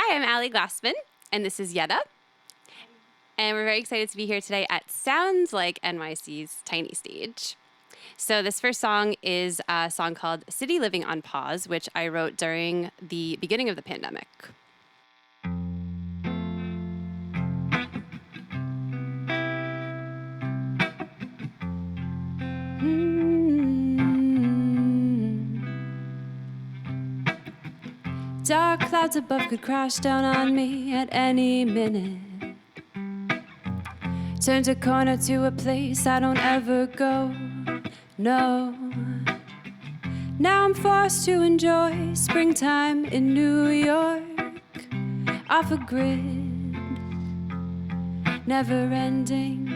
Hi, I'm Allie Glassman, and this is Jeta. And we're very excited to be here today at Sounds Like NYC's TinyStage. So this first song is a song called City Living on Pause, which I wrote during the beginning of the pandemic. Dark clouds above could crash down on me at any minute. Turned a corner to a place I don't ever go, no. Now I'm forced to enjoy springtime in New York, off a grid, never ending.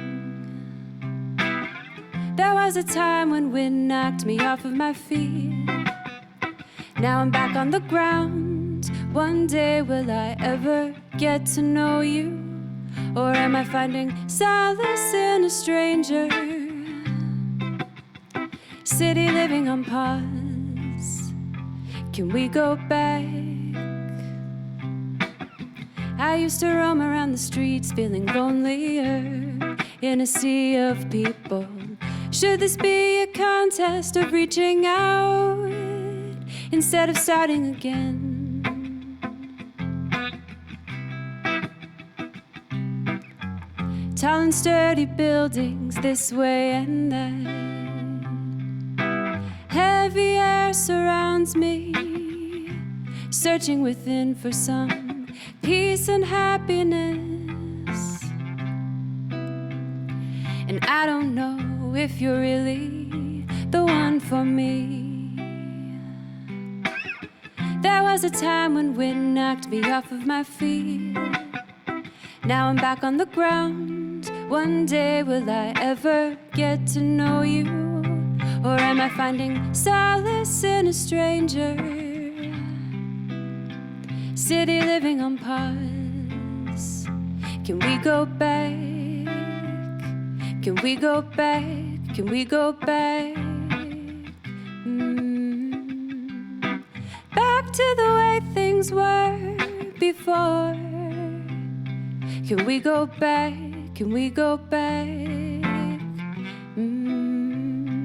There was a time when wind knocked me off of my feet. Now I'm back on the ground. One day will I ever get to know you? Or am I finding solace in a stranger? City living on pause. Can we go back? I used to roam around the streets feeling lonelier in a sea of people. Should this be a contest of reaching out instead of starting again? Tall and sturdy buildings this way and that. Heavy air surrounds me, searching within for some peace and happiness. And I don't know if you're really the one for me. There was a time when wind knocked me off of my feet. Now I'm back on the ground. One day will I ever get to know you? Or am I finding solace in a stranger? City living on pause. Can we go back? Can we go back? Can we go back? Back to the way things were before. Can we go back? Can we go back?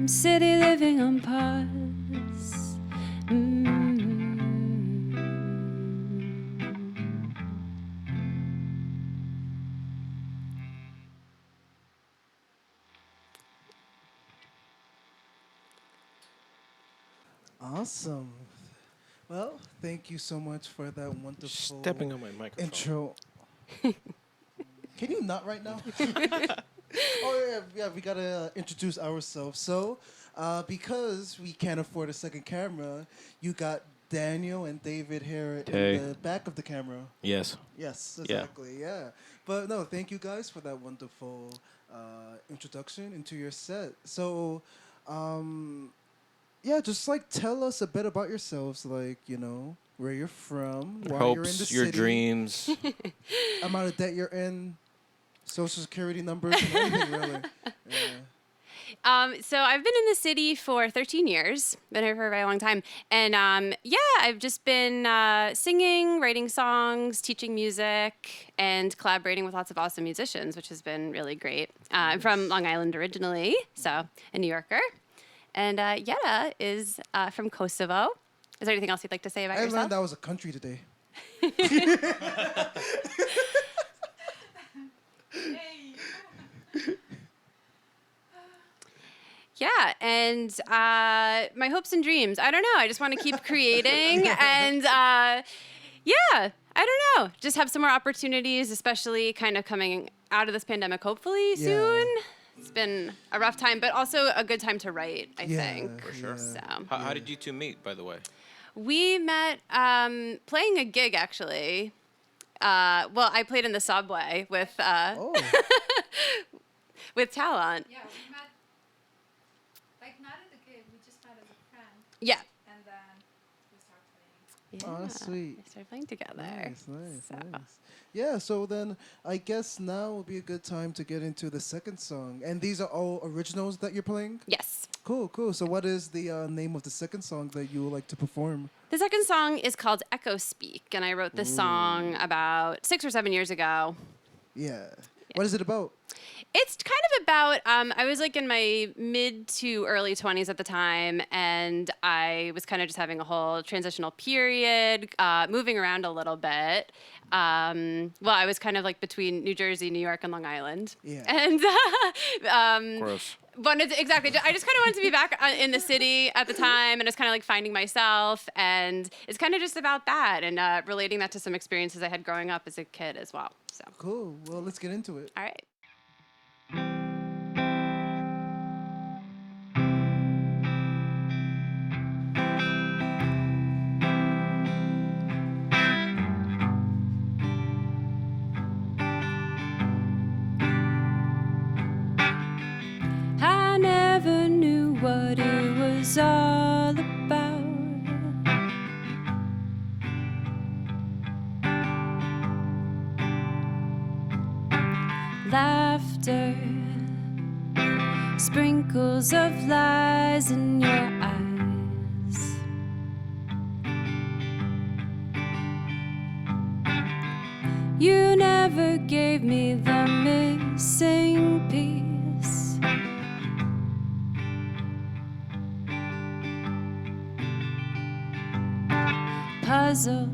City living on pause. Awesome. Well, thank you so much for that wonderful Stepping on my microphone. intro. Can you not right now? Oh yeah, we gotta introduce ourselves. So, because we can't afford a second camera, you got Daniel and David here Hey. in the back of the camera. Yes. Yes, exactly. Yeah. But no, thank you guys for that wonderful introduction into your set. So, yeah, just like tell us a bit about yourselves, like where you're from, why you're in the Hopes, your city, dreams. amount of debt you're in, social security numbers, and anything really. Yeah. So I've been in the city for 13 years, been here for a very long time. And I've just been singing, writing songs, teaching music, and collaborating with lots of awesome musicians, which has been really great. I'm from Long Island originally, so a New Yorker. And Jeta is from Kosovo. Is there anything else you'd like to say about I yourself? learned that was a country today. Yeah, and my hopes and dreams. I don't know. I just want to keep creating, and I don't know. Just have some more opportunities, especially kind of coming out of this pandemic. Hopefully soon. It's been a rough time, but also a good time to write. I think. For sure. So How did you two meet, by the way? we met playing a gig actually. Well, I played in the subway with with Talent. Yeah, we met, like, not at the gig, we just met as a friend, Yeah. and then we started playing. Yeah. Oh, that's sweet. We started playing together. Nice. So. Yeah, so then I guess now would be a good time to get into the second song. And these are all originals that you're playing? Yes. Cool, cool. So what is the name of the second song that you would like to perform? The second song is called Echo Speak, and I wrote this song about 6 or 7 years ago. Yeah. What is it about? It's kind of about, I was like in my mid to early 20s at the time, and I was kind of just having a whole transitional period, moving around a little bit. Well, I was kind of like between New Jersey, New York, and Long Island. Yeah. And Gross. exactly. I just kind of wanted to be back in the city at the time, and it's kind of like finding myself, and it's kind of just about that, and relating that to some experiences I had growing up as a kid as well. So, Cool. Well, let's get into it. all right. I never knew what it was all about. Laughter, sprinkles of lies in your eyes. You never gave me the missing piece. Puzzle,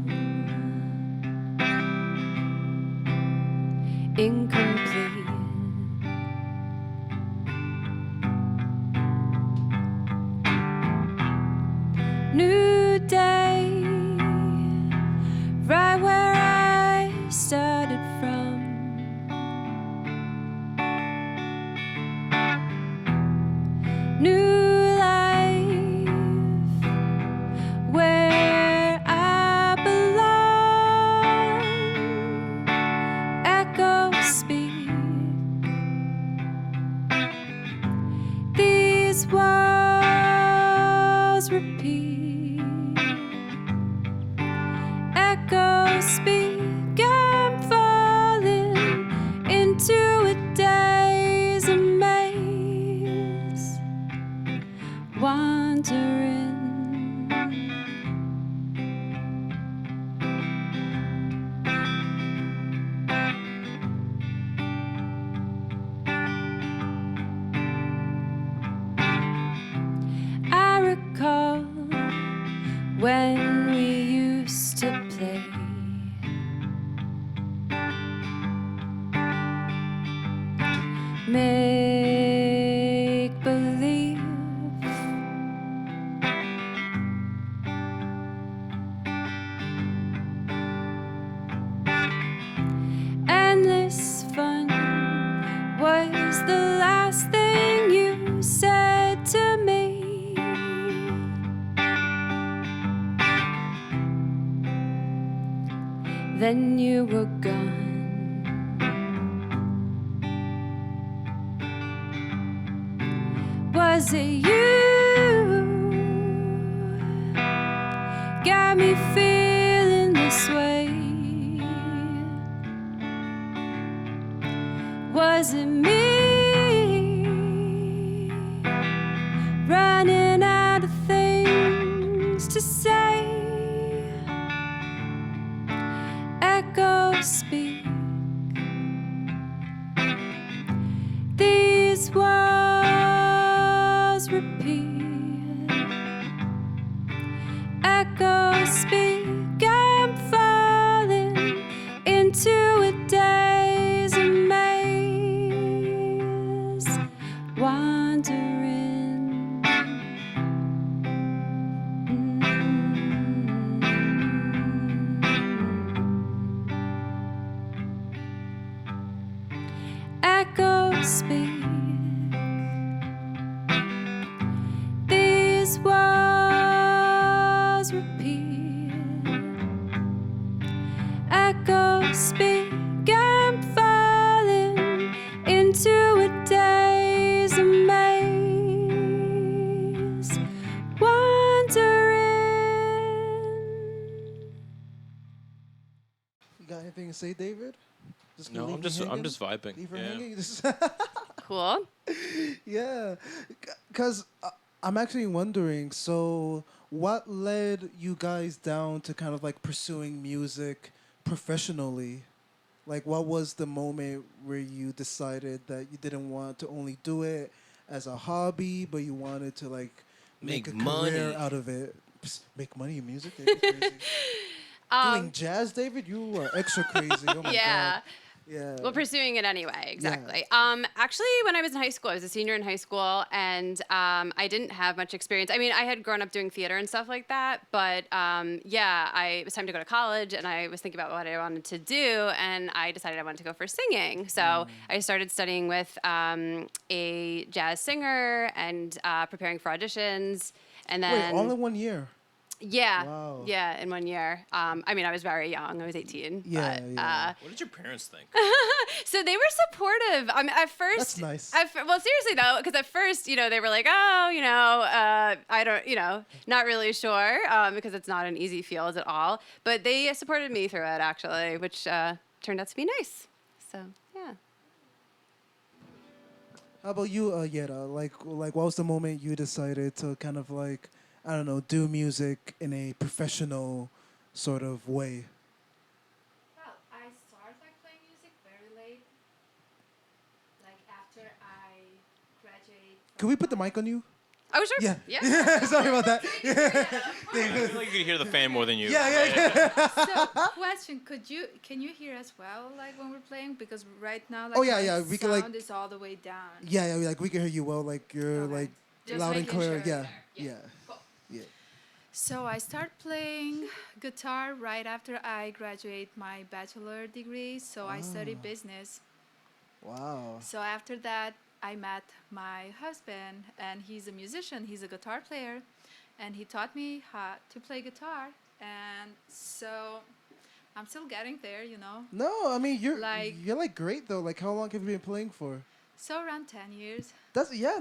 incomplete. New day, right where I started from. New life, where I belong. Echoes speak. These walls repeat. Echoes speak. I'm falling into a daze and maze, wandering. I recall when we used to play. Make believe. Endless fun was the last thing you said to me. Then you were gone. Was it you? Got me feeling this way. Was it me? Running out of things to say. Echoes speak. These walls repeat. Echoes speak. I'm falling into a daze and maze, wandering. Echoes speak. These walls repeat. Echoes speak. I'm falling into a daze and maze, wandering. You got anything to say, David? Just No, leave I'm me just hanging? vibing. Leave her Yeah. hanging? Just Cool. yeah, because I'm actually wondering, so what led you guys down to kind of like pursuing music professionally? Like, what was the moment where you decided that you didn't want to only do it as a hobby, but you wanted to like make Make a money. career out of it? Psst, make money in music? David's crazy. Doing jazz, David? You are extra crazy. Oh my Yeah. god. Yeah. Well, pursuing it anyway, exactly. Yeah. Actually, when I was in high school, I was a senior in high school, and I didn't have much experience. I mean, I had grown up doing theater and stuff like that, but it was time to go to college, and I was thinking about what I wanted to do, and I decided I wanted to go for singing. So I started studying with a jazz singer and preparing for auditions, and Wait, all then in 1 year. yeah, Wow. yeah, in 1 year. I mean, I was very young. I was 18. Yeah, but, yeah. What did your parents think? So they were supportive. At first, That's nice. Well, seriously though, because at first, they were like, oh, I don't, not really sure, because it's not an easy field at all. But they supported me through it actually, which turned out to be nice. So yeah. How about you, Yeta? Like, what was the moment you decided to kind of like, I don't know, do music in a professional sort of way? Well, I started like playing music very late. Like after I graduate. Can we put the mic on you? Oh sure. Yeah. Yeah. Sorry about that. I feel like you could hear the fan more than you. Yeah. So, question: can you hear us well, like when we're playing? Because right now, like Oh, yeah, my yeah, we can, like- sound is all the way down. Yeah, like we can hear you well. Like you're Okay. like Just loud and making clear. sure. Yeah. Yeah. Yeah. Yeah. So I start playing guitar right after I graduate my bachelor degree. So I study business. Wow. So after that, I met my husband, and he's a musician. He's a guitar player, and he taught me how to play guitar. And so I'm still getting there, No, I mean you're Like- you're like great though. Like how long have you been playing for? So around 10 years.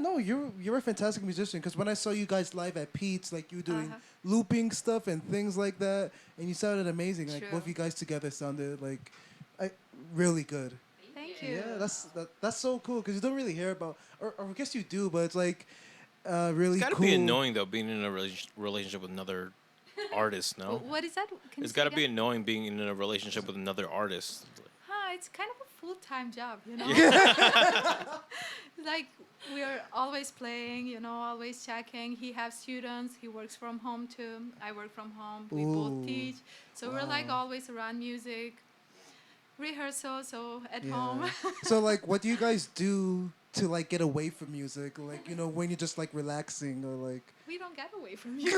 No, you're a fantastic musician. Because when I saw you guys live at Pete's, like you doing Uh-huh. looping stuff and things like that, and you sounded amazing. Like True. both you guys together sounded like, really good. Thank you. Yeah, that's so cool. Because you don't really hear about, or I guess you do, but it's like, really It's got to cool. be annoying though, being in a relationship with another artist. No, What is that? Can you it's say got to be again? annoying being in a relationship with another artist. It's kind of a full-time job, Like we're always playing, always checking. He has students. He works from home too. I work from home. We Ooh. both teach. So we're like Wow. always around music, rehearsal. So at Yeah. home. So like, what do you guys do to like get away from music? Like when you're just like relaxing or like. We don't get away from music.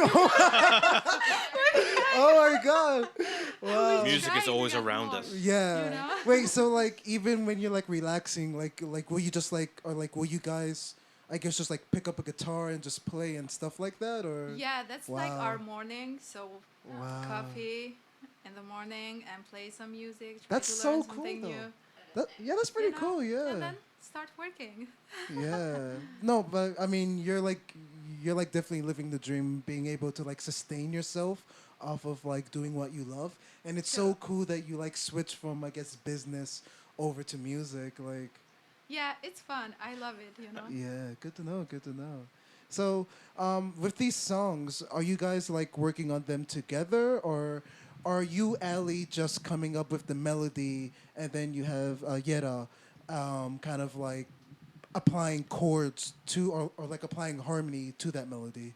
Oh my god! Wow. Music trying is to always get around more. us. Yeah. You know? Wait, so like even when you're like relaxing, like will you just like or like will you guys I guess just like pick up a guitar and just play and stuff like that or Yeah, that's like Wow. our morning. So Wow. coffee in the morning and play some music. Try That's to so learn cool, something though. new. That's pretty cool, And yeah. then start working. Yeah. No, but I mean you're like definitely living the dream, being able to like sustain yourself off of like doing what you love. And it's so cool that you like switch from I guess business over to music. Like Yeah, it's fun. I love it, yeah, good to know. Good to know. So, with these songs, are you guys like working on them together, or are you, Allie, just coming up with the melody, and then you have Yeta, kind of like applying chords to, or like applying harmony to that melody?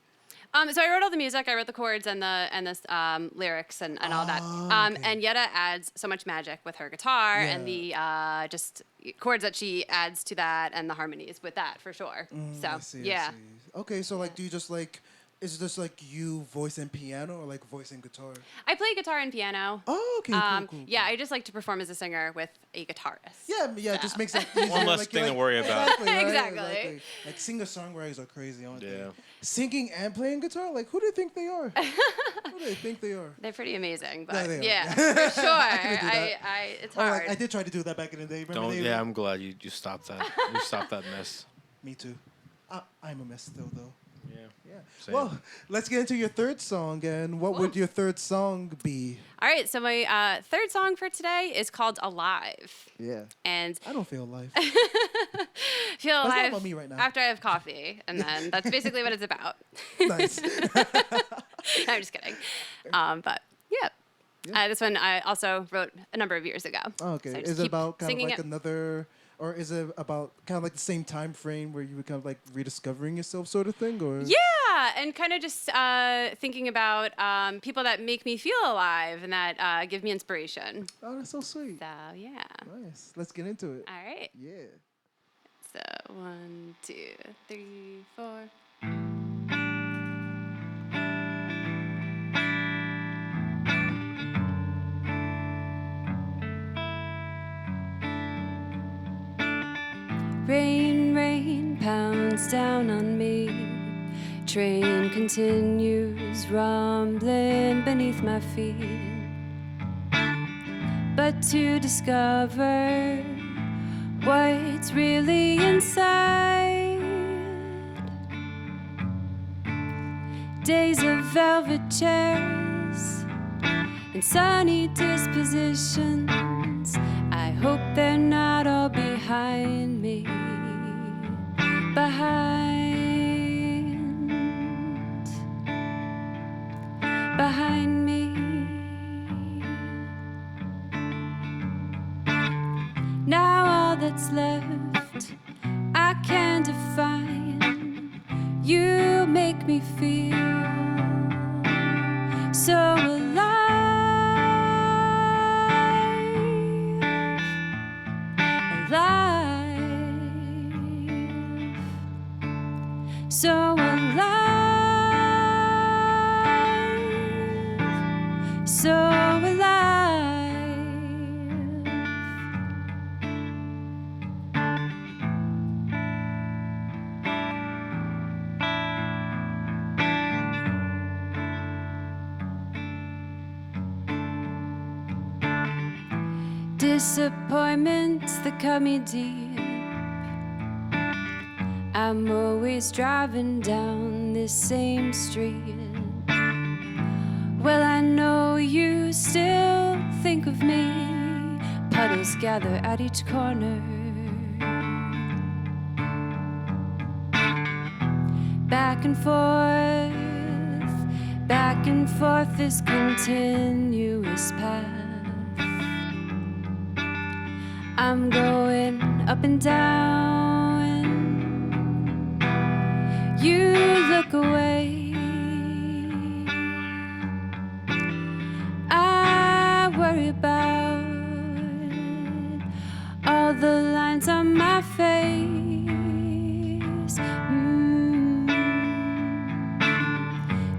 So I wrote all the music, I wrote the chords and the lyrics and all that. Okay. And Yeta adds so much magic with her guitar and Yeah. the just chords that she adds to that and the harmonies with that for sure. So I see, I yeah. see. Okay, so like, do you just like, is it just like you voice and piano, or like voice and guitar? I play guitar and piano. Oh, okay, cool. Yeah, I just like to perform as a singer with a guitarist. Yeah, it just makes it easier. One less like, you're thing to worry about. Exactly, right? Exactly. Like singer-songwriters are crazy, aren't they? Yeah. Singing and playing guitar? Like, who do you think they are? Who do they think they are? They're pretty amazing, Yeah, but they are. yeah, for sure. couldn't do that. It's Or hard. like, I did try to do that back in the day. Remember Don't. they- Yeah, I'm glad you stopped that. You stopped that mess. Me too. I'm a mess still, though. Yeah. Yeah. Same. Well, let's get into your third song. And what would your third song be? All right, so my third song for today is called Alive. Yeah. And I don't feel alive. feel That's not alive about me right now. after I have coffee, and then that's basically what it's about. Nice. I'm just kidding. But yeah. This one I also wrote a number of years ago. Oh, okay. So I just Is it keep about kind of singing like it. another, or is it about kind of like the same time frame where you were kind of like rediscovering yourself, sort of thing, or? Yeah, and kind of just thinking about people that make me feel alive and that give me inspiration. Oh, that's so sweet. So yeah. Nice. Let's get into it. All right. Yeah. So 1, 2, 3, 4. Rain, rain pounds down on me. Train continues rumbling beneath my feet. But to discover what's really inside, days of velvet chairs and sunny dispositions, I hope they're not all behind me. Behind me. Now all that's left I can define. You make me feel so alive. So alive, so alive. Disappointments that cut me deep. I'm always driving down this same street. Well, I know you still think of me. Puddles gather at each corner. Back and forth this continuous path. I'm going up and down. You look away. I worry about all the lines on my face.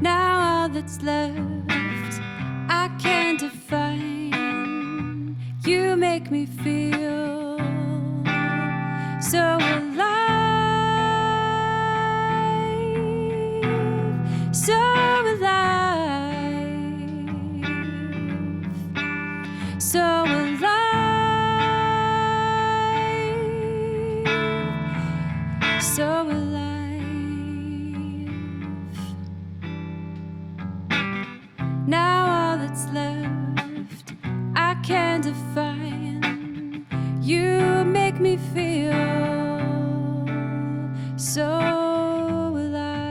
Now all that's left I can't define. You make me feel so alive. So alive, so alive, so alive. Now all that's left I can define. You make me feel so alive.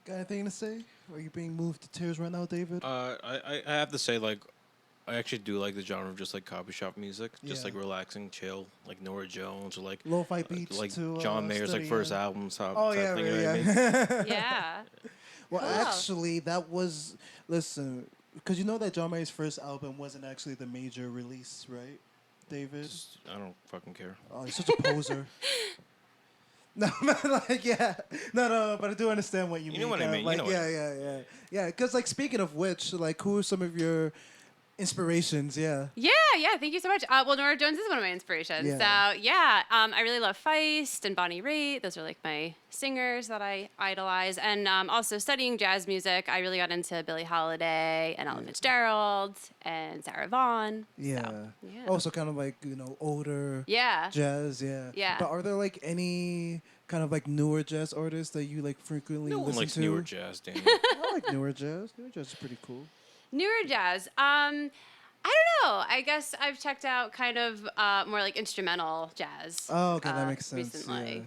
Got anything to say? Are you being moved to tears right now, David? I have to say, like, I actually do like the genre of just like coffee shop music, just Yeah. like relaxing, chill, like Nora Jones or like Lo-fi beats like to John Mayer's like study first in. album type, Oh type yeah, thing. right, You know what I mean? yeah. Yeah. Well, Cool. actually, that was listen, because you know that John Mayer's first album wasn't actually the major release, right, David? I don't fucking care. Oh, he's such a poser. No, like yeah, no, but I do understand what you mean. know what I kinda mean, Like, you know what I yeah. Because like speaking of which, like who are some of your inspirations? Yeah. Yeah, Yeah. Thank you so much. Well, Nora Jones is one of my inspirations. Yeah. So yeah, I really love Feist and Bonnie Raitt. Those are like my singers that I idolize. And also studying jazz music, I really got into Billie Holiday and Ella Fitzgerald and Sarah Vaughan. Yeah. So, yeah. Also kind of like, older Yeah. jazz, yeah. Yeah. But are there like any kind of like newer jazz artists that you like frequently No one listen likes to? newer jazz, Daniel. I like newer jazz. Newer jazz is pretty cool. Newer jazz. I don't know. I guess I've checked out kind of more like instrumental jazz. Oh, okay, that makes sense. Recently.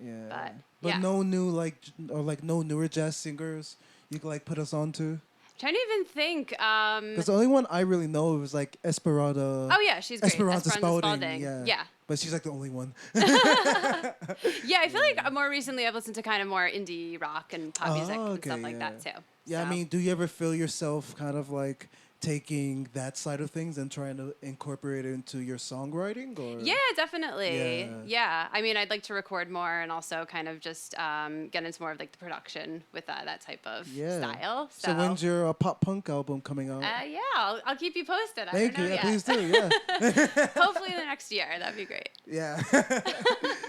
Yeah. But, yeah. no new no newer jazz singers you could like put us on to? Trying to even think. Because the only one I really know is like Esperanza. Oh yeah, she's great. Esperanza Spalding. Spalding. Yeah. But she's like the only one. Yeah, I feel like more recently I've listened to kind of more indie rock and pop music and okay, stuff like yeah. that too. Yeah, I So. mean, do you ever feel yourself kind of like taking that side of things and trying to incorporate it into your songwriting? Or Yeah, definitely. Yeah. Yeah. I mean, I'd like to record more and also kind of just get into more of like the production with that type of style. So when's your pop punk album coming out? Yeah, I'll keep you posted. Thank you. I don't know Yeah, yet. please do. Yeah. Hopefully the next year. That'd be great. Yeah.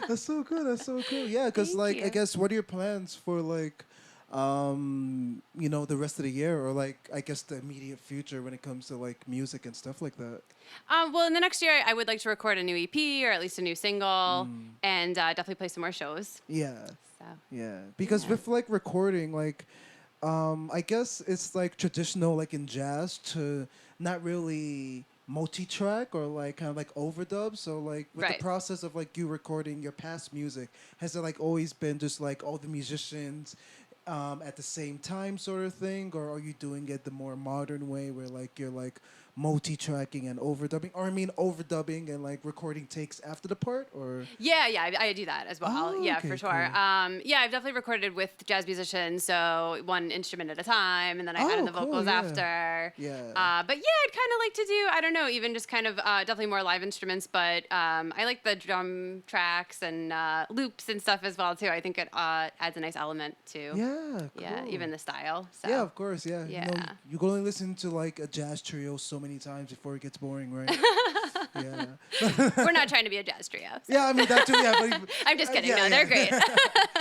That's so cool. That's so cool. Yeah, because Thank like I you. guess what are your plans for like the rest of the year or like I guess the immediate future when it comes to like music and stuff like that? Well, in the next year, I would like to record a new EP or at least a new single and definitely play some more shows. Yeah. So. Yeah. Because with like recording, like I guess it's like traditional like in jazz to not really multi-track or like kind of like overdub. So like with Right. the process of like you recording your past music, has it like always been just like all the musicians at the same time sort of thing, or are you doing it the more modern way where like you're like multi-tracking and overdubbing, or I mean overdubbing and like recording takes after the part, or Yeah, I do that as well. Oh, Yeah, okay, for sure. cool. Yeah, I've definitely recorded with jazz musicians, so one instrument at a time, and then I add in the cool, vocals yeah. after. Yeah. But yeah, I'd kind of like to do, I don't know, even just kind of definitely more live instruments, but I like the drum tracks and loops and stuff as well, too. I think it adds a nice element to, Yeah, yeah, cool. even the style. So. Yeah, of course, yeah. Yeah. You can only listen to like a jazz trio so many times before it gets boring, right? Yeah. We're not trying to be a jazz trio. So. Yeah, I mean that too. Yeah, but I'm just kidding. yeah, No, yeah. they're great.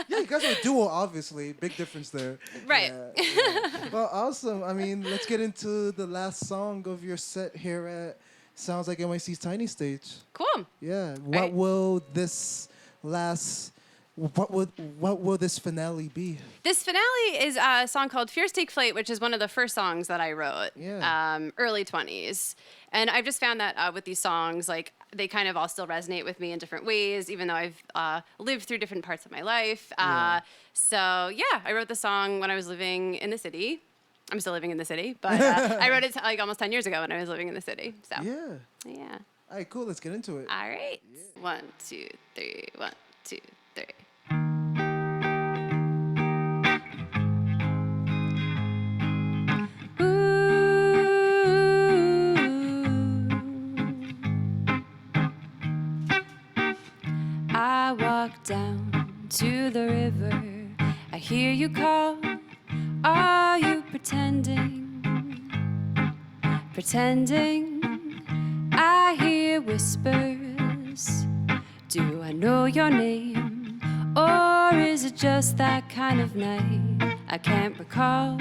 yeah, you guys are a duo, obviously. Big difference there. Right. Yeah. Well, awesome. I mean, let's get into the last song of your set here at Sounds Like NYC's TinyStage. Cool. Yeah. What right. will this last? What will this finale be? This finale is a song called Fears Take Flight, which is one of the first songs that I wrote, early 20s. And I've just found that with these songs, like, they kind of all still resonate with me in different ways, even though I've lived through different parts of my life. So, yeah, I wrote the song when I was living in the city. I'm still living in the city, but I wrote it like almost 10 years ago when I was living in the city. So, yeah. All right, cool. Let's get into it. All right. 1, 2, 3. 1, 2, 3. I walk down to the river. I hear you call. Are you pretending? Pretending I hear whispers. Do I know your name? Or is it just that kind of night? I can't recall.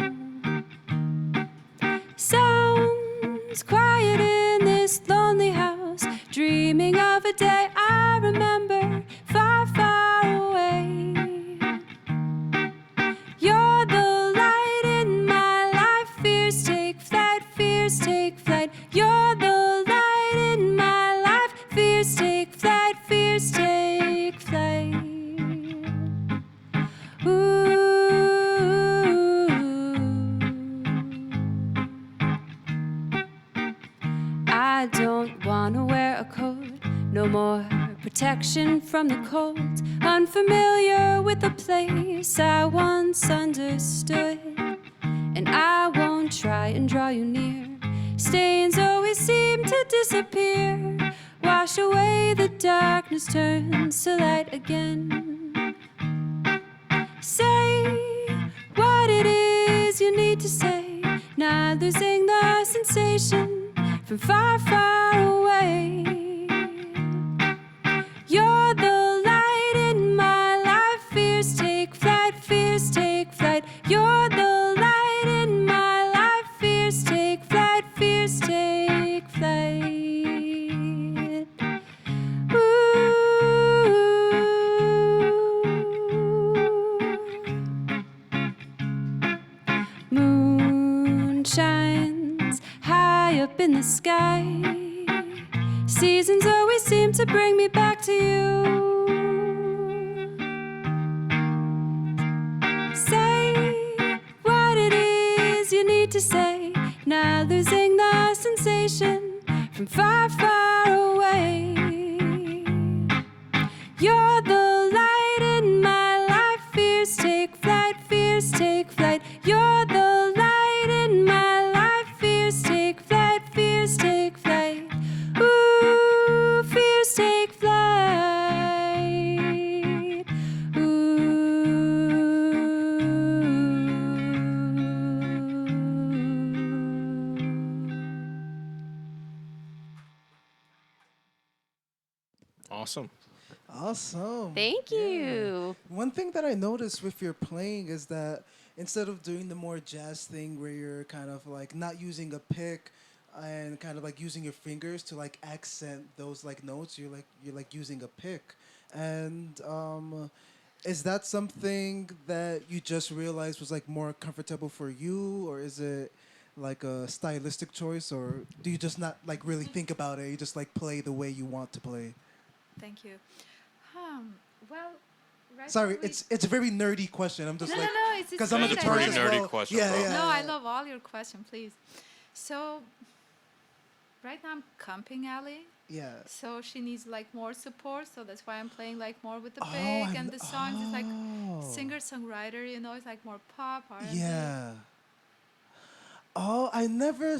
Sounds quiet in this lonely house, dreaming of a day I remember far, far away. You're the light in my life. Fears take flight, fears take flight. You're the light in my life. Fears take flight, fears take flight. I don't wanna wear a coat, no more protection from the cold. Unfamiliar with the place I once understood, and I won't try and draw you near. Stains always seem to disappear. Wash away the darkness, turns to light again. Say what it is you need to say, not losing the sensation from far, far away. You're the light in my life. Fears take flight, fears take flight. You're the light in my life. Fears take flight, fears take flight. Moon shines high up in the sky. Seasons always seem to bring me back to you. Say what it is you need to say, not losing the sensation from far, far away. You're the light in my life. Fears take flight, fears take flight. You're the light in my life. Fears take flight, fears take flight. Ooh, fears take flight. Awesome. Awesome. Thank you. One thing that I noticed with your playing is that instead of doing the more jazz thing where you're kind of like not using a pick and kind of like using your fingers to like accent those like notes, you're like using a pick. And is that something that you just realized was like more comfortable for you, or is it like a stylistic choice, or do you just not like really think about it? You just like play the way you want to play? Thank you. Well, right Sorry, now we- it's a very nerdy question. I'm just no, like, no, no. It's because I'm a It's a guitarist pretty as nerdy well. question, Yeah, bro. yeah. No, I love all your questions, please. So, right now I'm comping Allie. Yeah. So she needs like more support. So that's why I'm playing like more with the Oh, pick, I'm- and the songs is like oh. singer-songwriter. You know, it's like more pop R&B. Yeah. Oh, I never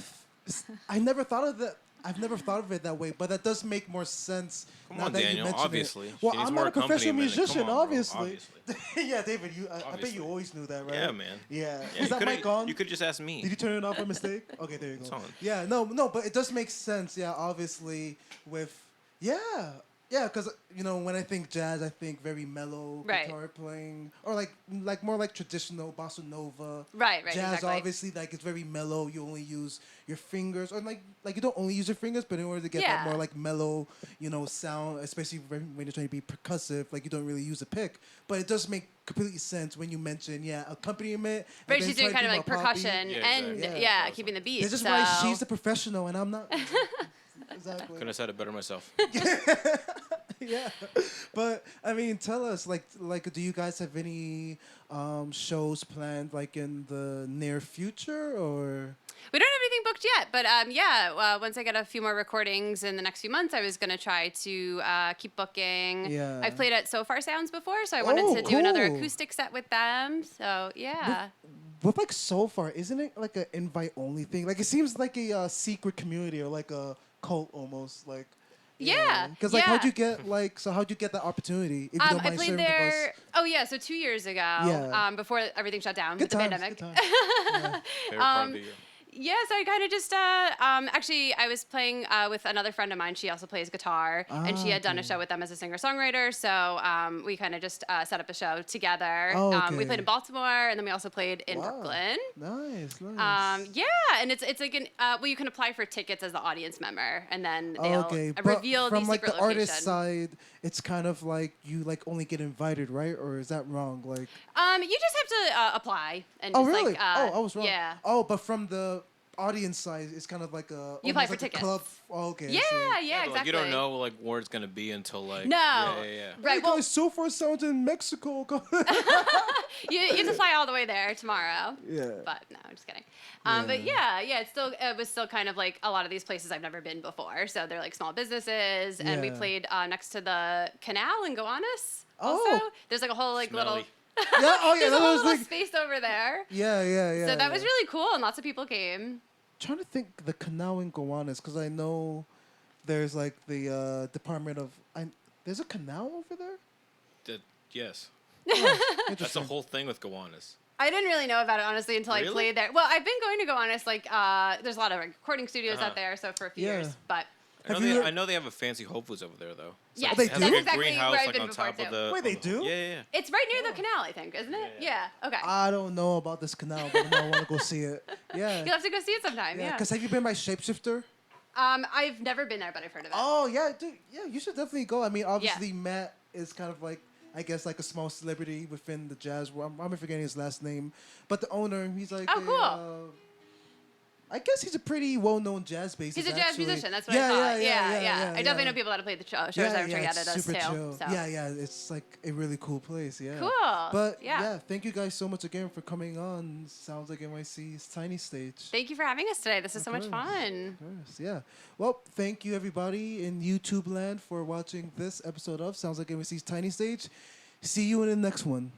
thought of that. I've never thought of it that way, but that does make more sense. Come now on, that you Daniel. mention Obviously. It. She Well, needs I'm more not a professional accompaniment. musician, Come on, bro. obviously. Obviously. Yeah, David, I bet Obviously. you always knew that, right? Yeah, man. Yeah. Yeah, Is that mic on? You could just ask me. Did you turn it off by mistake? Okay, there you go. It's on. Yeah, no, but it does make sense. Yeah, obviously with yeah, because when I think jazz, I think very mellow Right. guitar playing, or like more like traditional bossa nova. Right, Jazz exactly. obviously like it's very mellow. You only use your fingers, or like you don't only use your fingers, but in order to get that Yeah. more like mellow, sound, especially when you're trying to be percussive, like you don't really use a pick. But it does make completely sense when you mention accompaniment. and Right, then she's doing try to kind of be like more poppy. percussion Yeah, and exactly. yeah, Yeah. keeping the beat. This is so. why she's the professional and I'm not. Exactly. Couldn't have said it better myself. Yeah, but I mean, tell us, like, do you guys have any shows planned, like, in the near future, or? We don't have anything booked yet, but once I get a few more recordings in the next few months, I was gonna try to keep booking. Yeah. I've played at So Far Sounds before, so I wanted to do another cool. acoustic set with them. So yeah. But like so far, isn't it like an invite only thing? Like it seems like a secret community or like a cult almost. Like Yeah, Because like yeah. how'd you get that opportunity? If you don't I mind played sharing there. Oh yeah, so 2 years ago. Yeah. Before everything shut down Good with the times. pandemic. Good times. Favorite part of the year. Yeah, so I kind of just actually I was playing with another friend of mine. She also plays guitar, and she had done a show with them as a singer-songwriter. So we kind of just set up a show together. Oh, We okay. played in Baltimore, and then we also played in Wow. Brooklyn. Nice. Yeah, and it's like you can apply for tickets as the audience member, and then they'll Okay, but reveal from the like secret the artist location. side, it's kind of like you like only get invited, right? Or is that wrong? Like, You just have to apply and oh just really? like I was wrong. Yeah. Oh, but from the audience side, it's kind of like a You apply almost for like a tickets. club. Oh, okay. I see. Yeah, But, exactly. like, you don't know like where it's gonna be until like. No. Yeah. Right. Hey Well, guys, So Far Sounds in Mexico. you have to fly all the way there tomorrow. Yeah. But no, I'm just kidding. But it was still kind of like a lot of these places I've never been before. So they're like small businesses, and we Yeah. played next to the canal in Gowanus. Oh. Also, there's like a whole like little. Smelly. Yeah. Oh yeah. There's a That whole was little like. space over there. Yeah. So that was really cool, and lots of people came. Trying to think the canal in Gowanus because I know there's like the Department of. There's a canal over there. Yes. Oh, That's the interesting. whole thing with Gowanus. I didn't really know about it honestly until I Really? played there. Well, I've been going to go honest. Like, there's a lot of recording studios out there, so for a few years. But I know they have a fancy Whole Foods over there though. yes, they It has do? like that's a exactly greenhouse where I've like been on before top too. of the. Wait, they do? Yeah. It's right near the canal, I think, isn't it? Yeah. Okay. I don't know about this canal, but I want to go see it. Yeah. You'll have to go see it sometime. Yeah. Because have you been by Shapeshifter? I've never been there, but I've heard of it. Oh yeah, dude. Yeah, you should definitely go. I mean, obviously Matt is kind of like, I guess, like a small celebrity within the jazz world. I'm forgetting his last name, but the owner, he's like, Oh, cool. I guess he's a pretty well-known jazz bassist. He's a jazz actually. musician. That's what I thought. Yeah. I definitely yeah. know people that play the shows. Yeah, I'm sure yeah, Jeta it's does super too. chill. So. Yeah, it's like a really cool place. Yeah. Cool. But Yeah. thank you guys so much again for coming on. Sounds like NYC's TinyStage. Thank you for having us today. This is so much fun. Of course, yeah. Well, thank you everybody in YouTube land for watching this episode of Sounds Like NYC's TinyStage. See you in the next one.